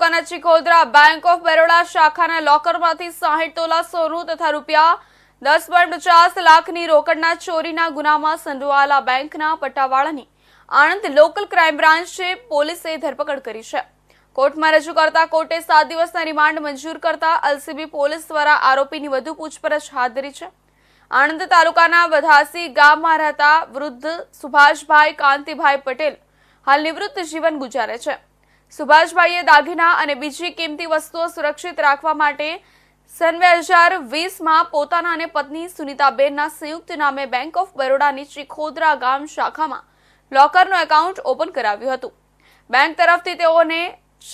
Chikhodra bank of Baroda શાખાના લોકરમાંથી 60 તોલા સોનું તથા રૂપિયા 10.50 લાખની રોકડના ચોરીના ગુનામાં સંડોવાયેલા બેંકના પટ્ટાવાળાની આણંદ લોકલ ક્રાઇમ બ્રાન્ચે પોલીસે ધરપકડ કરી છે। કોર્ટમાં રજૂ કરતા કોર્ટે 7 દિવસના રિમાન્ડ મંજૂર કરતા એલસીબી પોલીસ દ્વારા આરોપીની વધુ પૂછપરછ હાથ ધરી છે। આણંદ તાલુકાના વધાસી ગામમાં રહેતા વૃદ્ધ સુભાષભાઈ કાંતિભાઈ પટેલ હાલ નિવૃત્ત જીવન ગુજારે છે। સુભાષભાઈએ દાગીના અને બીજી કિંમતી વસ્તુઓ સુરક્ષિત રાખવા માટે સન 2020માં પોતાના અને પત્ની સુનીતાબેનના સંયુક્ત નામે બેંક ઓફ બરોડાની ચિખોદરા ગામ શાખામાં લોકરનું એકાઉન્ટ ઓપન કરાવ્યું હતું। બેંક તરફથી તેઓને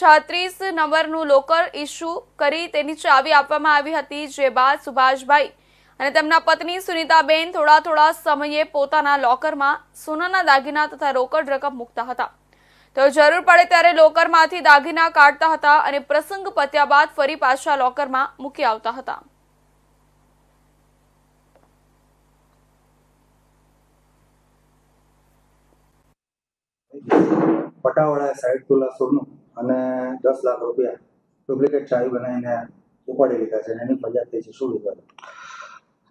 36 નંબરનું લોકર ઇસ્યુ કરી તેની ચાવી આપવામાં આવી હતી, જે બાદ સુભાષભાઈ અને તેમના પત્ની સુનીતાબેન થોડા સમયે પોતાના લોકરમાં સોનાના દાગીના તથા રોકડ રકમ મૂકતા હતા। તો જરૂર પડે ત્યારે લોકરમાંથી દાગીના કાઢતા હતા અને પ્રસંગ પત્યા બાદ ફરી પાછા લોકરમાં મૂકી આવતા હતા। પટાવાળાએ 60 તોલા સોનું અને 10 લાખ રૂપિયા ડુપ્લિકેટ ચાવી બનાવીને ઉપાડી લીધા છે। એની ફરિયાદ થઈ છે। શું વિગત?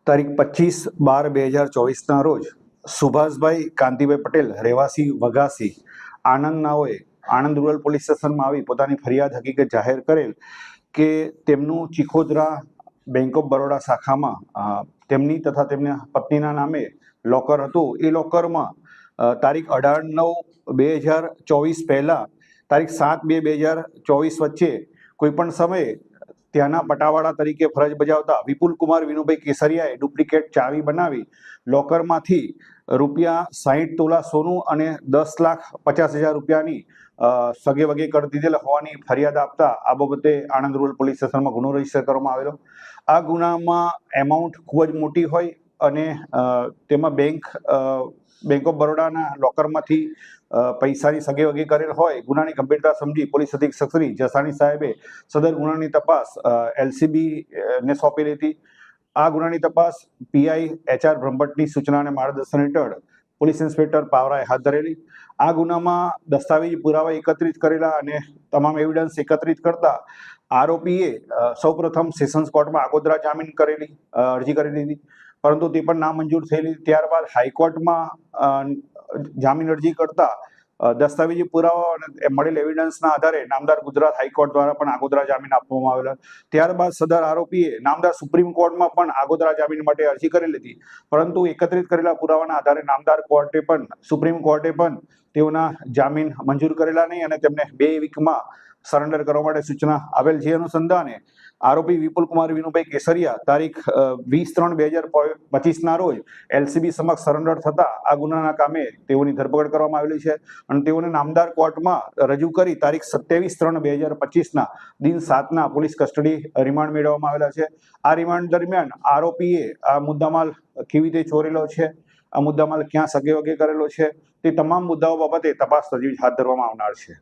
તારીખ 25/12/2024 ના રોજ સુભાષભાઈ કાંતિભાઈ પટેલ રહેવાસી વઘાસી આણંદ નાઓએ આણંદ રૂરલ પોલીસ સ્ટેશનમાં આવી પોતાની ફરિયાદ હકીકત જાહેર કરેલ કે તેમનું ચિખોદરા બેંક ઓફ બરોડા શાખામાં તેમની તથા તેમના પત્નીના નામે લોકર હતું। એ લોકરમાં તારીખ 18/9/2024 પહેલા તારીખ 7/2/2024 વચ્ચે કોઈપણ સમયે ત્યાંના પટાવાળા તરીકે ફરજ બજાવતા વિપુલ કુમાર વિનુભાઈ કેસરિયાએ ડુપ્લિકેટ ચાવી બનાવી લોકરમાંથી રૂપિયા 60 તોલા સોનું અને 10,50,000 રૂપિયાની સગે વગે કરી દીધેલ હોવાની ફરિયાદ આપતા આ બાબતે આણંદ રૂરલ પોલીસ સ્ટેશનમાં ગુનો રજીસ્ટર કરવામાં આવેલો। આ ગુનામાં એમાઉન્ટ ખૂબ જ મોટી હોય અને તેમાં બેંક ઓફ બરોડાના લોકરમાંથી પૈસાની સગે વગે કરેલ હોય। ગુનાની ગંભીરતા સમજી પોલીસ અધિક્ષક શ્રી જસાણી સાહેબે સદર ગુનાની તપાસ એલસીબી ને સોંપેલી હતી। આ ગુનાની તપાસ પીઆઈ HR બ્રહ્મભટ્ટની સૂચના અને માર્ગદર્શન હેઠળ પોલીસ ઇન્સ્પેક્ટર પાવરાએ હાથ ધરેલી। આ ગુનામાં દસ્તાવેજી પુરાવા એકત્રિત કરેલા અને તમામ એવિડન્સ એકત્રિત કરતા આરોપીએ સૌપ્રથમ સેશન્સ કોર્ટમાં આગોતરા જામીન કરેલી અરજી કરી દીધી, પરંતુ તે પણ નામંજૂર થયેલી। ત્યારબાદ હાઈકોર્ટમાં જામીન અરજી કરતા દસ્તાવેજી પુરાવા અને મળેલ એવિડન્સના આધારે નામદાર ગુજરાત હાઈકોર્ટ દ્વારા પણ આગોતરા જામીન આપવામાં આવેલા। ત્યારબાદ સદર આરોપીએ નામદાર સુપ્રીમ કોર્ટમાં પણ આગોતરા જામીન માટે અરજી કરેલી હતી, પરંતુ એકત્રિત કરેલા પુરાવાના આધારે નામદાર સુપ્રીમ કોર્ટે પણ તેઓના જામીન મંજૂર કરેલા નહીં અને તેમને 2 વીકમાં સરેન્ડર કરવા માટે સૂચના આવેલ। જે અનુસંધાને આરોપી વિપુલ કુમાર વિનુભાઈ કેસરિયા તારીખ 20/3/2025 ના રોજ એલસીબી સમક્ષ સરેન્ડર થતા આ ગુનાના કામે તેઓની ધરપકડ કરવામાં આવેલી છે અને તેઓને નામદાર કોર્ટમાં રજૂ કરી તારીખ 27/3/2025 ના દિન 7ના પોલીસ કસ્ટડી રિમાન્ડ મેળવવામાં આવેલા છે। આ રિમાન્ડ દરમિયાન આરોપીએ આ મુદ્દામાલ કેવી રીતે ચોરેલો છે, આ મુદ્દામાલ ક્યાં સગે વગે કરેલો છે, તે તમામ મુદ્દાઓ બાબતે તપાસ તજવીજ હાથ ધરવામાં આવનાર છે।